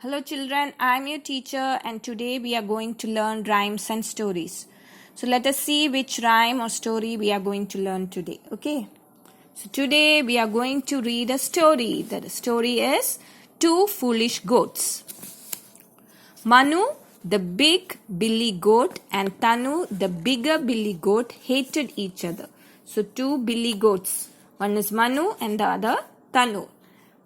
Hello children, I am your teacher and today we are going to learn rhymes and stories. So let us see which rhyme or story we are going to learn today. Okay. So today we are going to read a story. The story is Two Foolish Goats. Manu, the big billy goat, and Tanu, the bigger billy goat, hated each other. So two billy goats. One is Manu and the other Tanu.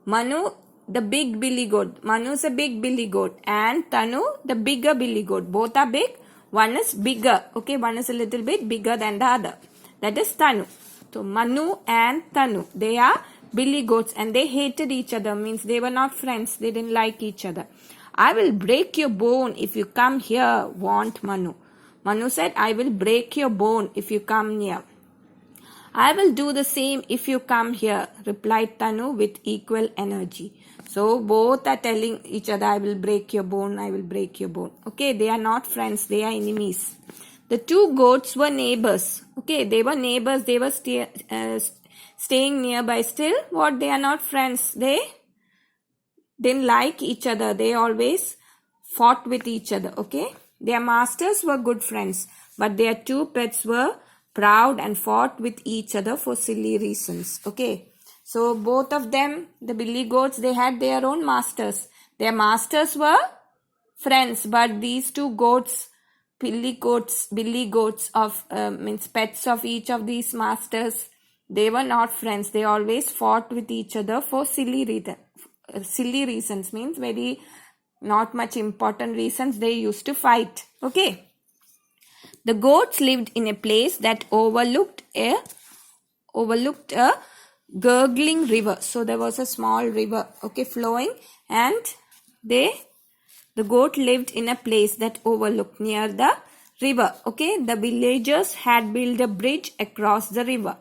Manu, the big billy goat. Manu is a big billy goat. And Tanu, the bigger billy goat. Both are big. One is bigger. Okay, one is a little bit bigger than the other. That is Tanu. So Manu and Tanu, they are billy goats and they hated each other. Means they were not friends. They didn't like each other. I will break your bone if you come here, warned Manu. Manu said, I will break your bone if you come near. I will do the same if you come here, replied Tanu with equal energy. So both are telling each other, I will break your bone, I will break your bone. Okay, they are not friends, they are enemies. The two goats were neighbors. Okay, they were neighbors, they were staying nearby. Still, what? They are not friends. They didn't like each other. They always fought with each other. Okay, their masters were good friends, but their two pets were proud and fought with each other for silly reasons. Okay, so both of them, the billy goats, they had their own masters. Their masters were friends, but these two goats, billy goats of means pets of each of these masters, they were not friends. They always fought with each other for silly reasons. Means very not much important reasons. They used to fight. Okay. The goats lived in a place that overlooked a gurgling river. So there was a small river, okay, flowing, and the goat lived in a place that overlooked near the river. Okay, the villagers had built a bridge across the river,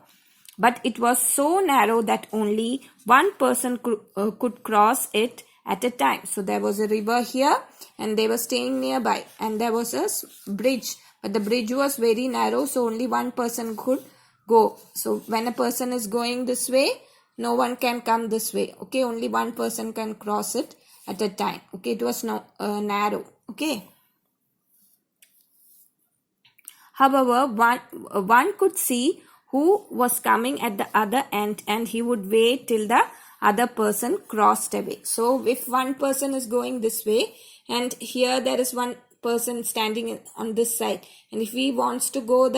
but it was so narrow that only one person could cross it at a time. So there was a river here and they were staying nearby, and there was a bridge, but the bridge was very narrow, so only one person could go. So when a person is going this way, no one can come this way. Okay, only one person can cross it at a time. Okay, it was narrow. Okay. However, one could see who was coming at the other end, and he would wait till the other person crossed away. So if one person is going this way and here there is one person standing on this side, and if he wants to go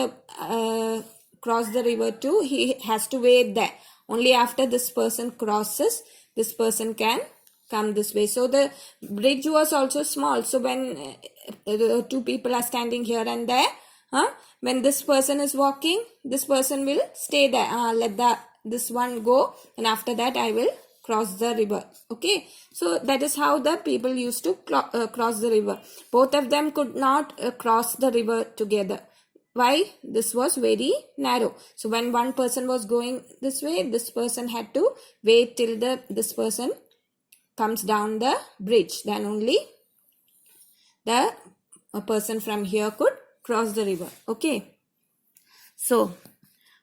cross the river too, he has to wait there. Only after this person crosses, this person can come this way. So the bridge was also small. So when two people are standing here and there, when this person is walking, this person will stay there. Let this one go, and after that I will cross the river. Okay, so that is how the people used to cross the river. Both of them could not cross the river together. Why? This was very narrow. So when one person was going this way, this person had to wait till this person comes down the bridge. Then only the person from here could cross the river. Okay. So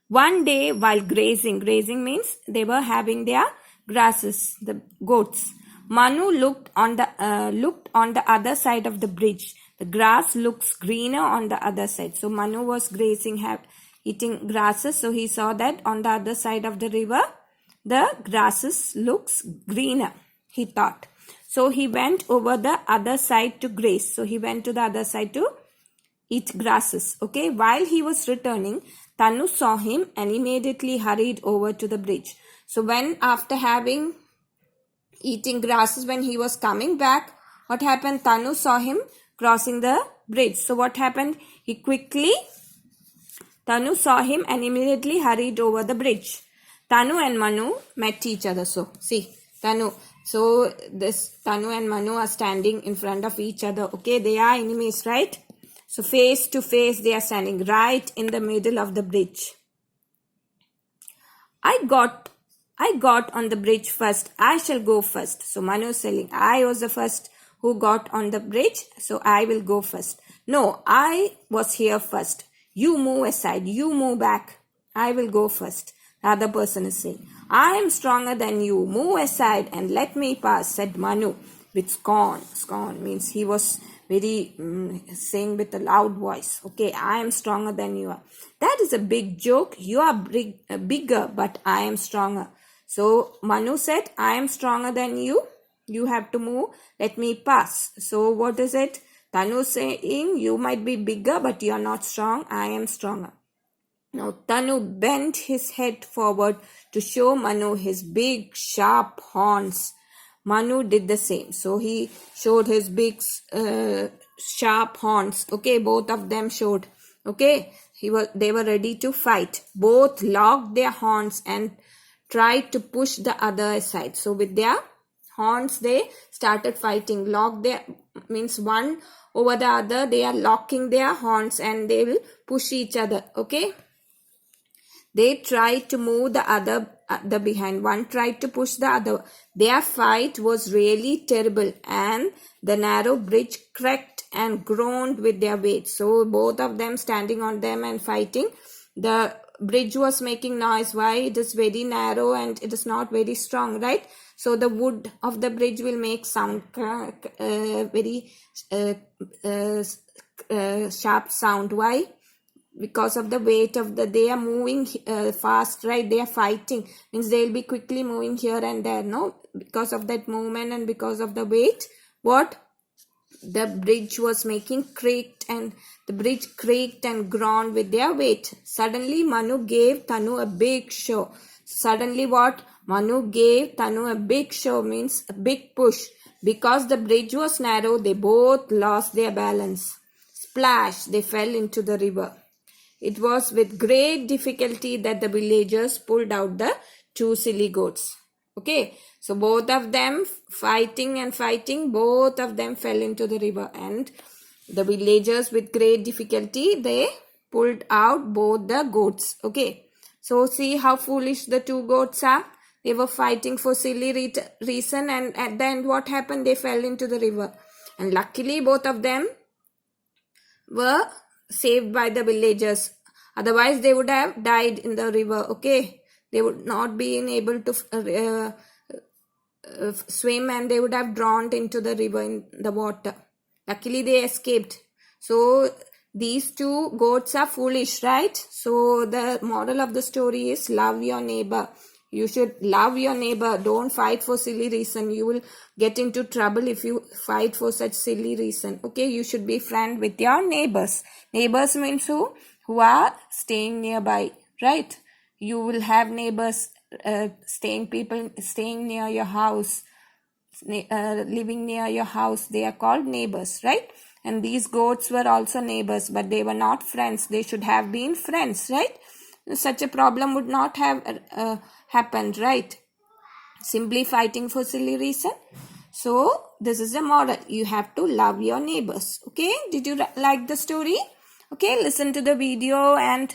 one day while grazing means they were having their grasses, the goats. Manu looked on the other side of the bridge. The grass looks greener on the other side. So Manu was grazing, eating grasses. So he saw that on the other side of the river, the grasses looks greener, he thought. So he went over the other side to graze. So he went to the other side to eat grasses. Okay, while he was returning, Tanu saw him and immediately hurried over to the bridge. So when after eating grasses, when he was coming back, what happened? Tanu saw him crossing the bridge. So what happened? Tanu saw him and immediately hurried over the bridge. Tanu and Manu met each other. So see, Tanu. So this Tanu and Manu are standing in front of each other. Okay, they are enemies, right? So face to face, they are standing right in the middle of the bridge. I got on the bridge first. I shall go first. So Manu is saying, I was the first who got on the bridge, so I will go first. No, I was here first. You move aside. You move back. I will go first. The other person is saying, I am stronger than you. Move aside and let me pass, said Manu with scorn. Scorn means he was very saying with a loud voice, okay, I am stronger than you are. That is a big joke. You are bigger, but I am stronger. So Manu said, I am stronger than you. You have to move. Let me pass. So what is it? Tanu saying, you might be bigger, but you are not strong. I am stronger. Now Tanu bent his head forward to show Manu his big sharp horns. Manu did the same. So he showed his big sharp horns. Okay, both of them showed. Okay, they were ready to fight. Both locked their horns and tried to push the other aside. So with their horns they started fighting. Lock their means one over the other. They are locking their horns and they will push each other. Okay. They tried to move the other behind. One tried to push the other. Their fight was really terrible and the narrow bridge cracked and groaned with their weight. So both of them standing on them and fighting. The bridge was making noise. Why? It is very narrow and it is not very strong, right? So the wood of the bridge will make sound, very sharp sound. Why? Because of the weight of they are moving fast, right? They are fighting, means they will be quickly moving here and there, no? Because of that movement and because of the weight, what? The bridge was making creaked and the bridge creaked and groaned with their weight. Suddenly Manu gave Tanu a big show. Suddenly what? Manu gave Tanu a big show, means a big push. Because the bridge was narrow, they both lost their balance. Splash, they fell into the river. It was with great difficulty that the villagers pulled out the two silly goats. Okay, so both of them fighting and fighting, both of them fell into the river and the villagers with great difficulty, they pulled out both the goats. Okay, so see how foolish the two goats are. They were fighting for silly reason and at the end what happened? They fell into the river. And luckily both of them were saved by the villagers. Otherwise they would have died in the river. Okay, they would not be able to swim and they would have drowned into the river in the water. Luckily they escaped. So these two goats are foolish, right? So the moral of the story is love your neighbor. You should love your neighbor. Don't fight for silly reason. You will get into trouble if you fight for such silly reason. Okay, you should be friend with your neighbors. Neighbors means who? Who are staying nearby, right? You will have neighbors, people staying near your house, living near your house. They are called neighbors, right? And these goats were also neighbors, but they were not friends. They should have been friends, right? Such a problem would not have happened, right? Simply fighting for silly reason. So this is a moral. You have to love your neighbors. Okay, did you like the story? Okay, listen to the video and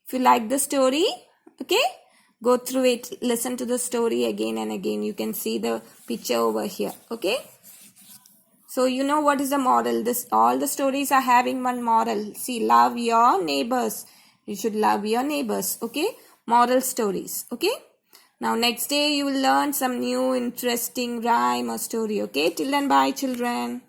if you like the story, okay, go through it, listen to the story again and again. You can see the picture over here. Okay, so you know what is the moral. All the stories are having one moral. See, love your neighbors. You should love your neighbors. Okay, moral stories. Okay, now next day you will learn some new interesting rhyme or story. Okay, till then, bye children.